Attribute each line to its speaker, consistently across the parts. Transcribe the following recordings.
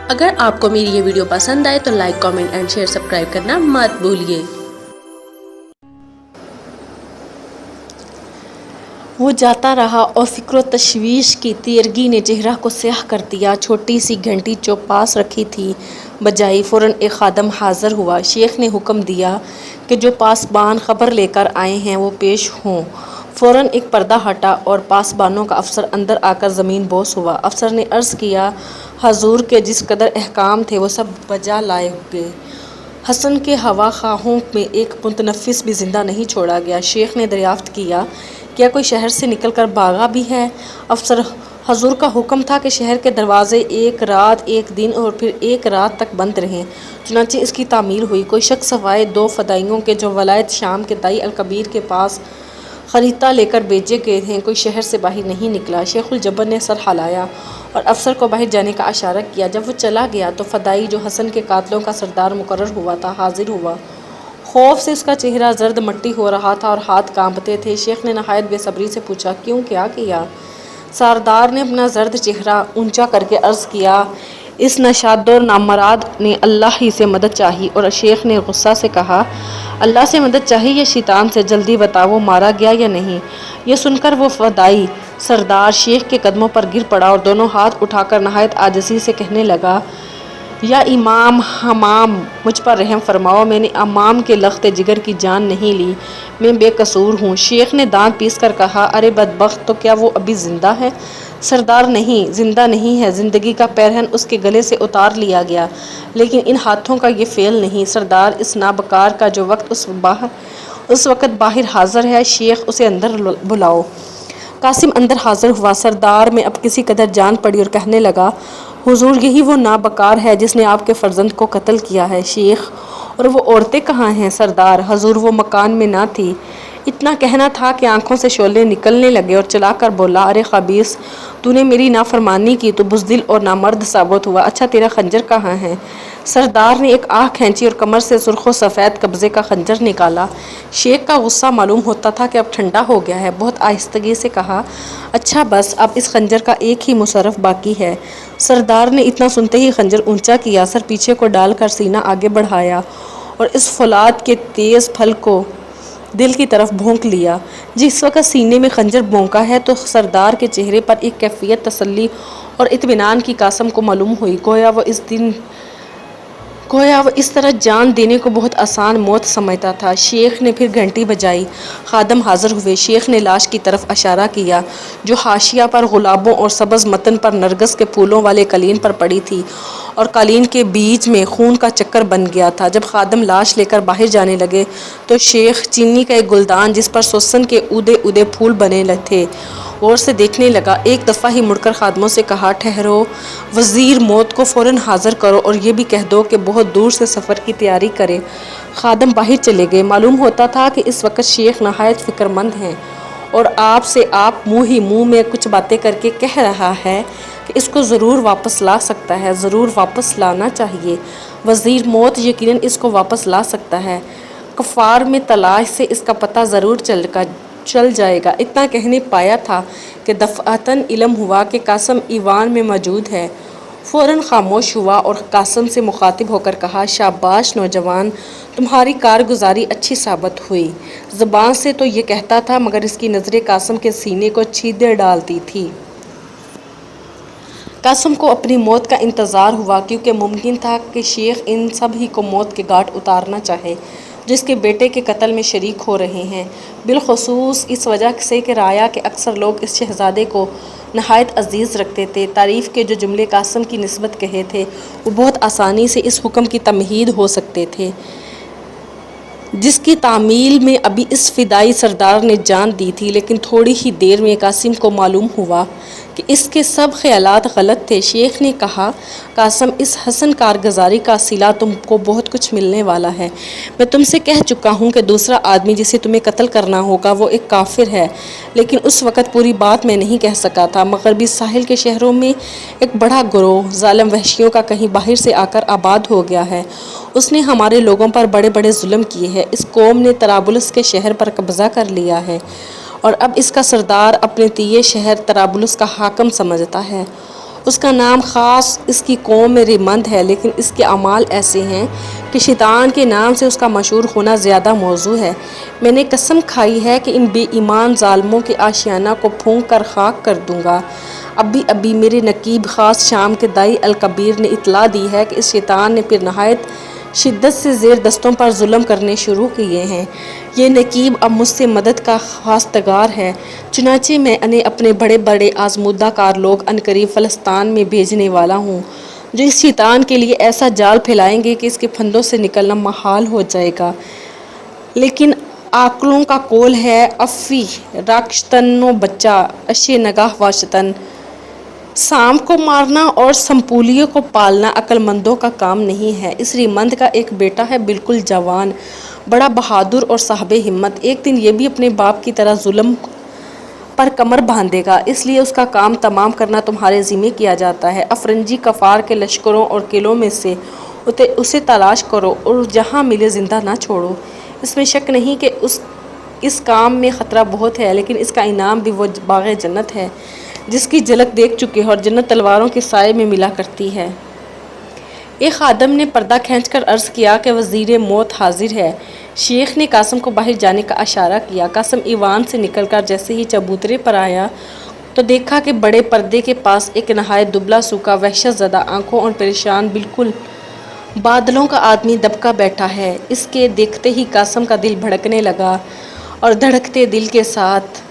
Speaker 1: اگر آپ کو میری یہ ویڈیو پسند آئے تو like, comment and share, subscribe کرنا مت بھولیے۔
Speaker 2: وہ جاتا رہا اور فکر و تشویش کی تیرگی نے چہرہ کو سیاہ کر دیا۔ چھوٹی سی گھنٹی جو پاس رکھی تھی بجائی، فوراً ایک خادم حاضر ہوا۔ شیخ نے حکم دیا کہ جو پاسبان خبر لے کر آئے ہیں وہ پیش ہوں۔ فوراً ایک پردہ ہٹا اور پاسبانوں کا افسر اندر آ کر زمین بوس ہوا۔ افسر نے عرض کیا، حضور کے جس قدر احکام تھے وہ سب بجا لائے گئے۔ حسن کے ہوا خواہوں میں ایک متنفس بھی زندہ نہیں چھوڑا گیا۔ شیخ نے دریافت کیا، کیا کوئی شہر سے نکل کر بھاگا بھی ہے؟ افسر، حضور کا حکم تھا کہ شہر کے دروازے ایک رات، ایک دن اور پھر ایک رات تک بند رہیں، چنانچہ اس کی تعمیل ہوئی۔ کوئی شخص سوائے 2 فدائیوں کے جو ولایت شام کے دائی الکبیر کے پاس خریدہ لے کر بھیجے گئے ہیں، کوئی شہر سے باہر نہیں نکلا۔ شیخ الجبر نے سر ہلایا اور افسر کو باہر جانے کا اشارہ کیا۔ جب وہ چلا گیا تو فدائی جو حسن کے قاتلوں کا سردار مقرر ہوا تھا حاضر ہوا۔ خوف سے اس کا چہرہ زرد مٹی ہو رہا تھا اور ہاتھ کانپتے تھے۔ شیخ نے نہایت بے صبری سے پوچھا، کیوں، کیا کیا؟ سردار نے اپنا زرد چہرہ اونچا کر کے عرض کیا، اس نشاد و نامراد نے اللہ ہی سے مدد چاہی۔ اور شیخ نے غصہ سے کہا، اللہ سے مدد چاہی یا شیطان سے؟ جلدی بتا، وہ مارا گیا یا نہیں؟ یہ سن کر وہ فدائی سردار شیخ کے قدموں پر گر پڑا اور دونوں ہاتھ اٹھا کر نہایت عاجزی سے کہنے لگا، یا امام حمام، مجھ پر رحم فرماؤ، میں نے امام کے لخت جگر کی جان نہیں لی، میں بے قصور ہوں۔ شیخ نے دانت پیس کر کہا، ارے بدبخت، تو کیا وہ ابھی زندہ ہے؟ سردار، نہیں، زندہ نہیں ہے، زندگی کا پیرہن اس کے گلے سے اتار لیا گیا، لیکن ان ہاتھوں کا یہ فعل نہیں۔ سردار، اس نابکار کا جو اس وقت باہر حاضر ہے، شیخ اسے اندر بلاؤ۔ قاسم اندر حاضر ہوا۔ سردار میں اب کسی قدر جان پڑی اور کہنے لگا، حضور، یہی وہ نابکار ہے جس نے آپ کے فرزند کو قتل کیا ہے۔ شیخ، اور وہ عورتیں کہاں ہیں؟ سردار، حضور، وہ مکان میں نہ تھی۔ اتنا کہنا تھا کہ آنکھوں سے شعلے نکلنے لگے اور چلا کر بولا، ارے خبیث، تو نے میری نافرمانی کی تو بزدل اور نامرد ثابت ہوا۔ اچھا، تیرا خنجر کہاں ہے؟ سردار نے ایک آہ کھینچی اور کمر سے سرخ و سفید قبضے کا خنجر نکالا۔ شیخ کا غصہ معلوم ہوتا تھا کہ اب ٹھنڈا ہو گیا ہے۔ بہت آہستگی سے کہا، اچھا بس، اب اس خنجر کا ایک ہی مصرف باقی ہے۔ سردار نے اتنا سنتے ہی خنجر اونچا کیا، سر پیچھے کو ڈال کر سینہ آگے بڑھایا اور اس فولاد کے تیز پھل کو دل کی طرف بھونک لیا۔ جس وقت سینے میں خنجر بھونکا ہے تو سردار کے چہرے پر ایک کیفیت تسلی اور اطمینان کی قاسم کو معلوم ہوئی، گویا وہ اس طرح جان دینے کو بہت آسان موت سمجھتا تھا۔ شیخ نے پھر گھنٹی بجائی۔ خادم حاضر ہوئے۔ شیخ نے لاش کی طرف اشارہ کیا جو حاشیہ پر گلابوں اور سبز متن پر نرگس کے پھولوں والے قالین پر پڑی تھی اور قالین کے بیچ میں خون کا چکر بن گیا تھا۔ جب خادم لاش لے کر باہر جانے لگے تو شیخ چینی کا ایک گلدان جس پر سوسن کے اودے اودے پھول بنے تھے غور سے دیکھنے لگا۔ ایک دفعہ ہی مڑ کر خادموں سے کہا، ٹھہرو، وزیر موت کو فوراً حاضر کرو اور یہ بھی کہہ دو کہ بہت دور سے سفر کی تیاری کرے۔ خادم باہر چلے گئے۔ معلوم ہوتا تھا کہ اس وقت شیخ نہایت فکر مند ہیں اور آپ منہ ہی منہ میں کچھ باتیں کر کے کہہ رہا ہے کہ اس کو ضرور واپس لا سکتا ہے، ضرور واپس لانا چاہیے۔ وزیر موت یقیناً اس کو واپس لا سکتا ہے، کفار میں تلاش سے اس کا پتہ ضرور چل جائے گا۔ اتنا کہنے پایا تھا کہ دفعتاً علم ہوا کہ قاسم ایوان میں موجود ہے۔ فوراً خاموش ہوا اور قاسم سے مخاطب ہو کر کہا، شاباش نوجوان، تمہاری کارگزاری اچھی ثابت ہوئی۔ زبان سے تو یہ کہتا تھا مگر اس کی نظریں قاسم کے سینے کو چھیدے ڈالتی تھی۔ قاسم کو اپنی موت کا انتظار ہوا کیونکہ ممکن تھا کہ شیخ ان سب ہی کو موت کے گھاٹ اتارنا چاہے جو اس کے بیٹے کے قتل میں شریک ہو رہے ہیں، بالخصوص اس وجہ سے کہ رایا کے اکثر لوگ اس شہزادے کو نہایت عزیز رکھتے تھے۔ تعریف کے جو جملے قاسم کی نسبت کہے تھے وہ بہت آسانی سے اس حکم کی تمہید ہو سکتے تھے جس کی تعمیل میں ابھی اس فدائی سردار نے جان دی تھی، لیکن تھوڑی ہی دیر میں قاسم کو معلوم ہوا کہ اس کے سب خیالات غلط تھے۔ شیخ نے کہا، قاسم، اس حسن کارگزاری کا صلہ تم کو بہت کچھ ملنے والا ہے۔ میں تم سے کہہ چکا ہوں کہ دوسرا آدمی جسے تمہیں قتل کرنا ہوگا وہ ایک کافر ہے، لیکن اس وقت پوری بات میں نہیں کہہ سکا تھا۔ مغربی ساحل کے شہروں میں ایک بڑا گروہ ظالم وحشیوں کا کہیں باہر سے آ کر آباد ہو گیا ہے۔ اس نے ہمارے لوگوں پر بڑے بڑے ظلم کیے ہیں۔ اس قوم نے طرابلس کے شہر پر قبضہ کر لیا ہے اور اب اس کا سردار اپنے تیے شہر طرابلس کا حاکم سمجھتا ہے اس کا نام خاص اس کی قوم میں ریمند ہے، لیکن اس کے اعمال ایسے ہیں کہ شیطان کے نام سے اس کا مشہور ہونا زیادہ موزوں ہے۔ میں نے قسم کھائی ہے کہ ان بے ایمان ظالموں کے آشیانہ کو پھونک کر خاک کر دوں گا۔ ابھی میرے نقیب خاص شام کے دائی الکبیر نے اطلاع دی ہے کہ اس شیطان نے پھر نہایت شدت سے زیر دستوں پر ظلم کرنے شروع کیے ہیں۔ یہ نقیب اب مجھ سے مدد کا خواستگار ہے، چنانچہ میں انہیں اپنے بڑے بڑے آزمودہ کار لوگ عنقریب فلسطین میں بھیجنے والا ہوں، جو اس شیطان کے لیے ایسا جال پھیلائیں گے کہ اس کے پھندوں سے نکلنا محال ہو جائے گا۔ لیکن عاقلوں کا قول ہے افی راکشتن و بچہ اشے نگاہ واشتن، سانپ کو مارنا اور سمپولیوں کو پالنا عقل مندوں کا کام نہیں ہے۔ اس ریمند کا ایک بیٹا ہے بالکل جوان، بڑا بہادر اور صاحب ہمت، ایک دن یہ بھی اپنے باپ کی طرح ظلم پر کمر باندھے گا، اس لیے اس کا کام تمام کرنا تمہارے ذمہ کیا جاتا ہے۔ افرنگی کفار کے لشکروں اور قلعوں میں سے اسے تلاش کرو اور جہاں ملے زندہ نہ چھوڑو۔ اس میں شک نہیں کہ اس کام میں خطرہ بہت ہے، لیکن اس کا انعام بھی وہ باغ جنت ہے جس کی جھلک دیکھ چکے ہو، اور جنت تلواروں کے سائے میں ملا کرتی ہے۔ ایک خادم نے پردہ کھینچ کر عرض کیا کہ وزیر موت حاضر ہے۔ شیخ نے قاسم کو باہر جانے کا اشارہ کیا۔ قاسم ایوان سے نکل کر جیسے ہی چبوترے پر آیا تو دیکھا کہ بڑے پردے کے پاس ایک نہایت دبلا سوکھا، وحشت زدہ آنکھوں اور پریشان بالکل بادلوں کا آدمی دبکا بیٹھا ہے۔ اس کے دیکھتے ہی قاسم کا دل بھڑکنے لگا، اور دھڑکتے دل کے ساتھ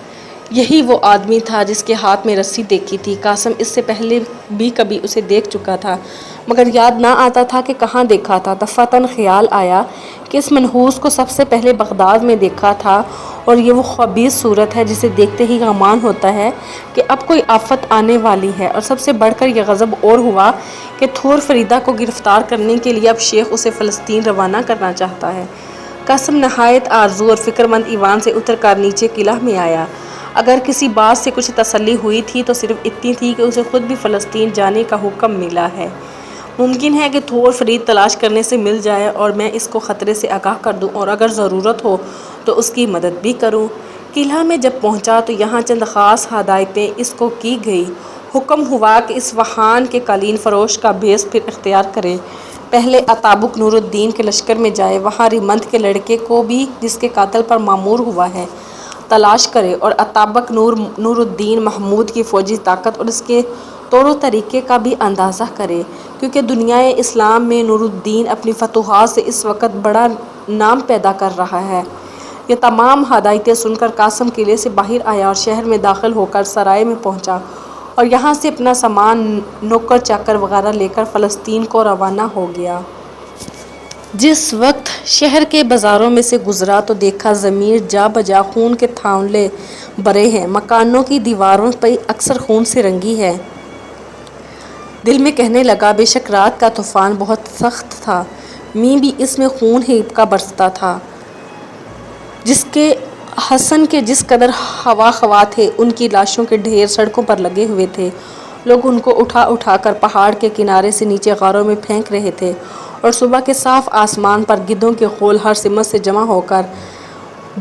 Speaker 2: یہی وہ آدمی تھا جس کے ہاتھ میں رسی دیکھی تھی۔ قاسم اس سے پہلے بھی کبھی اسے دیکھ چکا تھا، مگر یاد نہ آتا تھا کہ کہاں دیکھا تھا۔ دفعتاً خیال آیا کہ اس منحوس کو سب سے پہلے بغداد میں دیکھا تھا، اور یہ وہ خبیث صورت ہے جسے دیکھتے ہی گمان ہوتا ہے کہ اب کوئی آفت آنے والی ہے۔ اور سب سے بڑھ کر یہ غضب اور ہوا کہ تھور فریدہ کو گرفتار کرنے کے لیے اب شیخ اسے فلسطین روانہ کرنا چاہتا ہے۔ قاسم نہایت آرزو اور فکر مند ایوان سے اتر کر نیچے قلعہ میں آیا۔ اگر کسی بات سے کچھ تسلی ہوئی تھی تو صرف اتنی تھی کہ اسے خود بھی فلسطین جانے کا حکم ملا ہے۔ ممکن ہے کہ تھور فرید تلاش کرنے سے مل جائے اور میں اس کو خطرے سے آگاہ کر دوں، اور اگر ضرورت ہو تو اس کی مدد بھی کروں۔ قلعہ میں جب پہنچا تو یہاں چند خاص ہدایتیں اس کو کی گئی۔ حکم ہوا کہ اصفہان کے قالین فروش کا بھیس پھر اختیار کرے، پہلے اتابک نور الدین کے لشکر میں جائے، وہاں ریمند کے لڑکے کو بھی جس کے قتل پر مامور ہوا ہے تلاش کرے، اور اتابک نور الدین محمود کی فوجی طاقت اور اس کے طور و طریقے کا بھی اندازہ کرے، کیونکہ دنیائے اسلام میں نور الدین اپنی فتوحات سے اس وقت بڑا نام پیدا کر رہا ہے۔ یہ تمام ہدایتیں سن کر قاسم قلعے سے باہر آیا اور شہر میں داخل ہو کر سرائے میں پہنچا، اور یہاں سے اپنا سامان، نوکر چاکر وغیرہ لے کر فلسطین کو روانہ ہو گیا۔ جس وقت شہر کے بازاروں میں سے گزرا تو دیکھا ضمیر جا بجا خون کے تھانلے بھرے ہیں، مکانوں کی دیواروں پہ اکثر خون سے رنگی ہے۔ دل میں کہنے لگا بے شک رات کا طوفان بہت سخت تھا، می بھی اس میں خون ہی کا برستا تھا۔ جس کے حسن کے جس قدر ہوا خوا تھے، ان کی لاشوں کے ڈھیر سڑکوں پر لگے ہوئے تھے، لوگ ان کو اٹھا اٹھا کر پہاڑ کے کنارے سے نیچے غاروں میں پھینک رہے تھے، اور صبح کے صاف آسمان پر گدھوں کے خول ہر سمت سے جمع ہو کر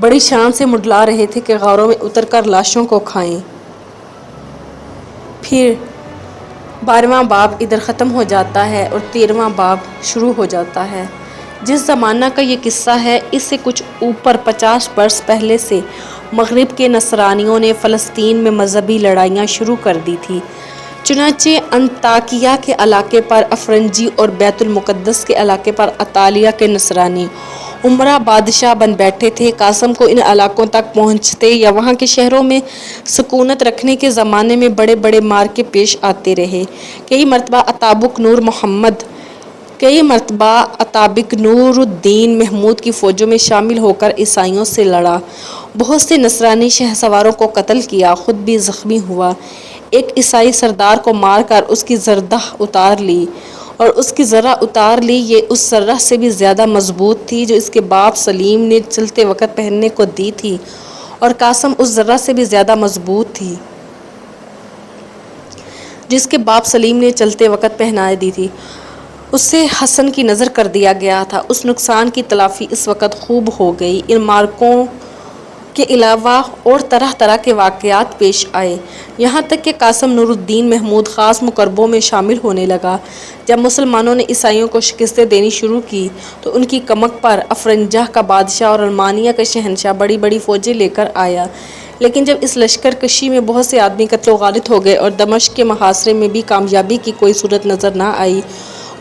Speaker 2: بڑی شان سے منڈلا رہے تھے کہ غاروں میں اتر کر لاشوں کو کھائیں۔ پھر 12واں باب ادھر ختم ہو جاتا ہے اور 13واں باب شروع ہو جاتا ہے۔ جس زمانہ کا یہ قصہ ہے، اس سے کچھ اوپر 50 برس پہلے سے مغرب کے نصرانیوں نے فلسطین میں مذہبی لڑائیاں شروع کر دی تھی۔ چنانچہ انطاکیہ کے علاقے پر افرنجی اور بیت المقدس کے علاقے پر اطالیہ کے نصرانی عمرہ بادشاہ بن بیٹھے تھے۔ قاسم کو ان علاقوں تک پہنچتے یا وہاں کے شہروں میں سکونت رکھنے کے زمانے میں بڑے بڑے مارکے پیش آتے رہے۔ کئی مرتبہ اتابک نور الدین محمود کی فوجوں میں شامل ہو کر عیسائیوں سے لڑا، بہت سے نصرانی شہسواروں کو قتل کیا، خود بھی زخمی ہوا۔ ایک عیسائی سردار کو مار کر اس کی زرہ اتار لی، اور اس کی زرہ اتار لی، یہ اس زرہ سے بھی زیادہ مضبوط تھی جو اس کے باپ سلیم نے چلتے وقت پہننے کو دی تھی، اور قاسم اس زرہ سے بھی زیادہ مضبوط تھی جس کے باپ سلیم نے چلتے وقت پہنائے دی تھی۔ اسے حسن کی نظر کر دیا گیا تھا۔ اس نقصان کی تلافی اس وقت خوب ہو گئی۔ ان مارکوں کے علاوہ اور طرح طرح کے واقعات پیش آئے، یہاں تک کہ قاسم نور الدین محمود خاص مقربوں میں شامل ہونے لگا۔ جب مسلمانوں نے عیسائیوں کو شکستیں دینی شروع کی تو ان کی کمک پر افرنجہ کا بادشاہ اور ارمانیہ کا شہنشاہ بڑی بڑی فوجیں لے کر آیا، لیکن جب اس لشکر کشی میں بہت سے آدمی قتل و غارت ہو گئے اور دمشق کے محاصرے میں بھی کامیابی کی کوئی صورت نظر نہ آئی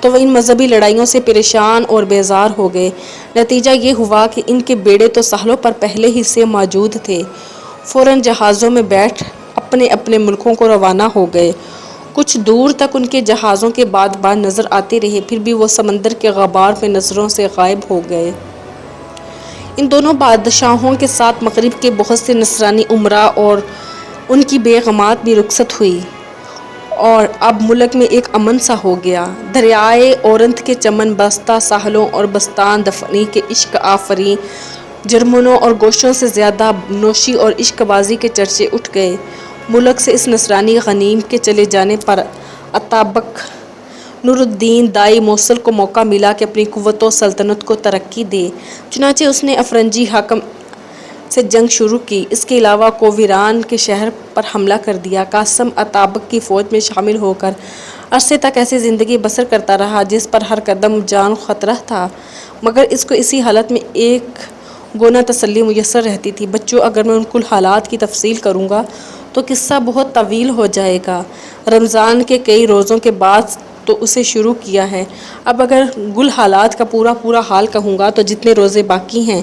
Speaker 2: تو وہ ان مذہبی لڑائیوں سے پریشان اور بیزار ہو گئے۔ نتیجہ یہ ہوا کہ ان کے بیڑے تو ساحلوں پر پہلے ہی سے موجود تھے، فوراً جہازوں میں بیٹھ اپنے اپنے ملکوں کو روانہ ہو گئے۔ کچھ دور تک ان کے جہازوں کے باد نظر آتے رہے، پھر بھی وہ سمندر کے غبار میں نظروں سے غائب ہو گئے۔ ان دونوں بادشاہوں کے ساتھ مغرب کے بہت سے نصرانی امراء اور ان کی بیگمات بھی رخصت ہوئی، اور اب ملک میں ایک امن سا ہو گیا۔ دریائے اورنت کے چمن بستہ ساحلوں اور بستان دفنی کے عشق آفریں جرمنوں اور گوشوں سے زیادہ نوشی اور عشق بازی کے چرچے اٹھ گئے۔ ملک سے اس نصرانی غنیم کے چلے جانے پر اتابک نور الدین دائی موصل کو موقع ملا کہ اپنی قوت و سلطنت کو ترقی دے، چنانچہ اس نے افرنجی حاکم سے جنگ شروع کی۔ اس کے علاوہ کویران کے شہر پر حملہ کر دیا۔ قاسم اتابک کی فوج میں شامل ہو کر عرصے تک ایسی زندگی بسر کرتا رہا جس پر ہر قدم جان خطرہ تھا، مگر اس کو اسی حالت میں ایک گونا تسلی میسر رہتی تھی۔ بچوں، اگر میں ان کل حالات کی تفصیل کروں گا تو قصہ بہت طویل ہو جائے گا۔ رمضان کے کئی روزوں کے بعد تو اسے شروع کیا ہے، اب اگر گل حالات کا پورا حال کہوں گا تو جتنے روزے باقی ہیں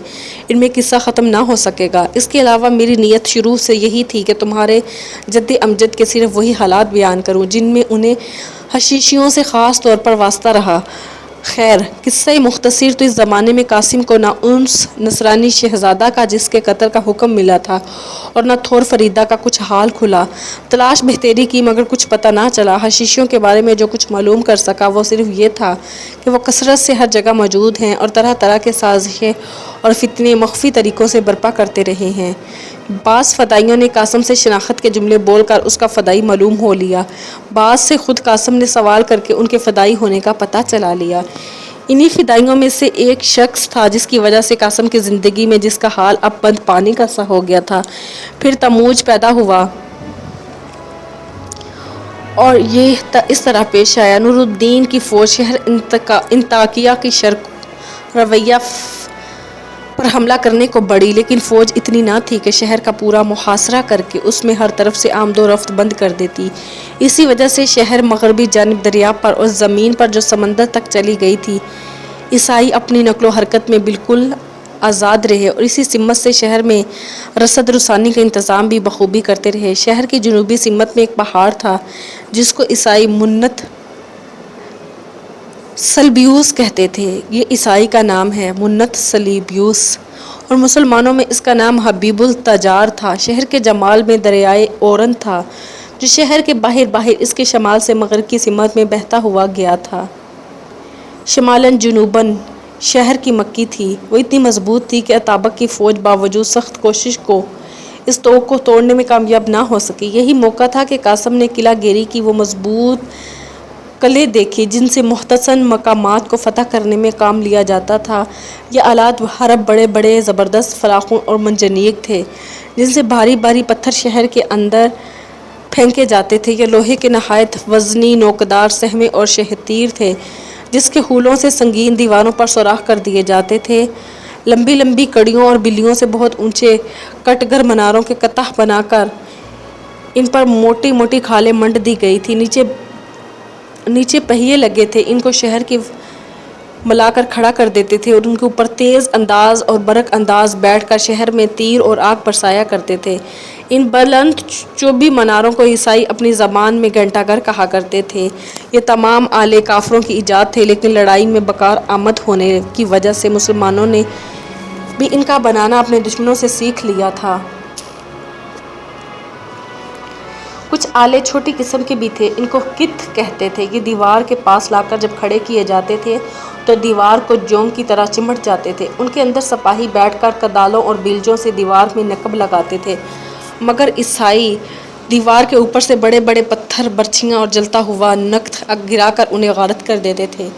Speaker 2: ان میں قصہ ختم نہ ہو سکے گا۔ اس کے علاوہ میری نیت شروع سے یہی تھی کہ تمہارے جد امجد کے صرف وہی حالات بیان کروں جن میں انہیں حشیشیوں سے خاص طور پر واسطہ رہا۔ خیر، قصہ مختصر تو اس زمانے میں قاسم کو نہ انس نصرانی شہزادہ کا جس کے قتل کا حکم ملا تھا اور نہ تھور فریدہ کا کچھ حال کھلا۔ تلاش بہتری کی مگر کچھ پتہ نہ چلا۔ حشیشیوں کے بارے میں جو کچھ معلوم کر سکا وہ صرف یہ تھا کہ وہ کثرت سے ہر جگہ موجود ہیں اور طرح طرح کے سازشیں اور فتنے مخفی طریقوں سے برپا کرتے رہے ہیں۔ بعض فدائیوں نے قاسم سے شناخت کے جملے بول کر اس کا فدائی معلوم ہو لیا، بعض سے خود قاسم نے سوال کر کے ان کے فدائی ہونے کا پتہ چلا لیا۔ انہی فدائیوں میں سے ایک شخص تھا جس کی وجہ سے قاسم کی زندگی میں جس کا حال اب بند پانی کا سا ہو گیا تھا۔ پھر تموج پیدا ہوا اور یہ اس طرح پیش آیا۔ نور الدین کی فوج شہر انطاکیہ کی شرق رویہ پر حملہ کرنے کو بڑھی، لیکن فوج اتنی نہ تھی کہ شہر کا پورا محاصرہ کر کے اس میں ہر طرف سے آمد و رفت بند کر دیتی۔ اسی وجہ سے شہر مغربی جانب دریا پر اور زمین پر جو سمندر تک چلی گئی تھی، عیسائی اپنی نقل و حرکت میں بالکل آزاد رہے اور اسی سمت سے شہر میں رسد رسانی کا انتظام بھی بخوبی کرتے رہے۔ شہر کی جنوبی سمت میں ایک پہاڑ تھا جس کو عیسائی منت سلبیوس کہتے تھے۔ یہ عیسائی کا نام ہے، منت سلیبیوس، اور مسلمانوں میں اس کا نام حبیب التجار تھا۔ شہر کے جمال میں دریائے اورن تھا جو شہر کے باہر اس کے شمال سے مغرب کی سمت میں بہتا ہوا گیا تھا۔ شمالاً جنوباً شہر کی مکی تھی، وہ اتنی مضبوط تھی کہ اتابک کی فوج باوجود سخت کوشش کو اس توق کو توڑنے میں کامیاب نہ ہو سکی۔ یہی موقع تھا کہ قاسم نے قلعہ گیری کی وہ مضبوط قلعے دیکھے جن سے محتسن مقامات کو فتح کرنے میں کام لیا جاتا تھا۔ یہ آلات حرب بڑے زبردست فراخن اور منجنیق تھے جن سے بھاری پتھر شہر کے اندر پھینکے جاتے تھے۔ یہ لوہے کے نہایت وزنی نوکدار سہمے اور شہتیر تھے جس کے حولوں سے سنگین دیواروں پر سوراخ کر دیے جاتے تھے۔ لمبی کڑیوں اور بلیوں سے بہت اونچے کٹگر مناروں کے قطع بنا کر ان پر موٹی کھالیں منڈ دی گئی تھی۔ نیچے پہیے لگے تھے، ان کو شہر کی ملا کر کھڑا کر دیتے تھے اور ان کے اوپر تیز انداز اور برق انداز بیٹھ کر شہر میں تیر اور آگ برسایا کرتے تھے۔ ان بلند چوبی مناروں کو عیسائی اپنی زبان میں گھنٹہ گھر کہا کرتے تھے۔ یہ تمام آلے کافروں کی ایجاد تھے، لیکن لڑائی میں بکار آمد ہونے کی وجہ سے مسلمانوں نے بھی ان کا بنانا اپنے دشمنوں سے سیکھ لیا تھا۔ کچھ آلے چھوٹی قسم کے بھی تھے، ان کو کت کہتے تھے۔ یہ دیوار کے پاس لا کر جب کھڑے کیے جاتے تھے تو دیوار کو جوم کی طرح چمٹ جاتے تھے۔ ان کے اندر سپاہی بیٹھ کر کدالوں اور بیلچوں سے دیوار میں نقب لگاتے تھے، مگر عیسائی دیوار کے اوپر سے بڑے پتھر، برچھیاں اور جلتا ہوا نقط گرا کر انہیں غارت کر دیتے تھے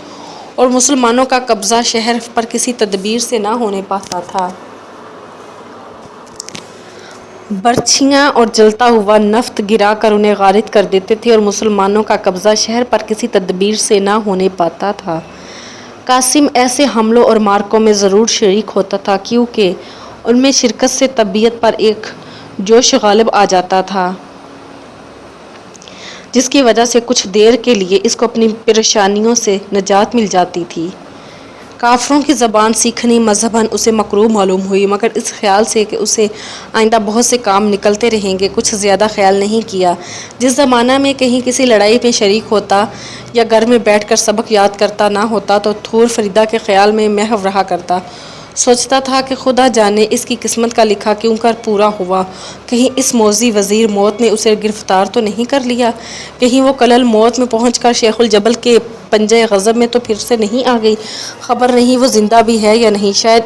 Speaker 2: اور مسلمانوں کا قبضہ شہر پر کسی تدبیر سے نہ ہونے پاتا تھا۔ برچھیاں اور جلتا ہوا نفط گرا کر انہیں غارت کر دیتے تھے اور مسلمانوں کا قبضہ شہر پر کسی تدبیر سے نہ ہونے پاتا تھا۔ قاسم ایسے حملوں اور مارکوں میں ضرور شریک ہوتا تھا کیونکہ ان میں شرکت سے طبیعت پر ایک جوش غالب آ جاتا تھا جس کی وجہ سے کچھ دیر کے لیے اس کو اپنی پریشانیوں سے نجات مل جاتی تھی۔ کافروں کی زبان سیکھنی مذہباً اسے مکروہ معلوم ہوئی، مگر اس خیال سے کہ اسے آئندہ بہت سے کام نکلتے رہیں گے کچھ زیادہ خیال نہیں کیا۔ جس زمانہ میں کہیں کسی لڑائی میں شریک ہوتا یا گھر میں بیٹھ کر سبق یاد کرتا نہ ہوتا تو تھور فریدہ کے خیال میں محو رہا کرتا، سوچتا تھا کہ خدا جانے اس کی قسمت کا لکھا کیوں کر پورا ہوا، کہیں اس موذی وزیر موت نے اسے گرفتار تو نہیں کر لیا، کہیں وہ کلل موت میں پہنچ کر شیخ الجبل کے پنجہ غضب میں تو پھر سے نہیں آ گئی، خبر نہیں وہ زندہ بھی ہے یا نہیں، شاید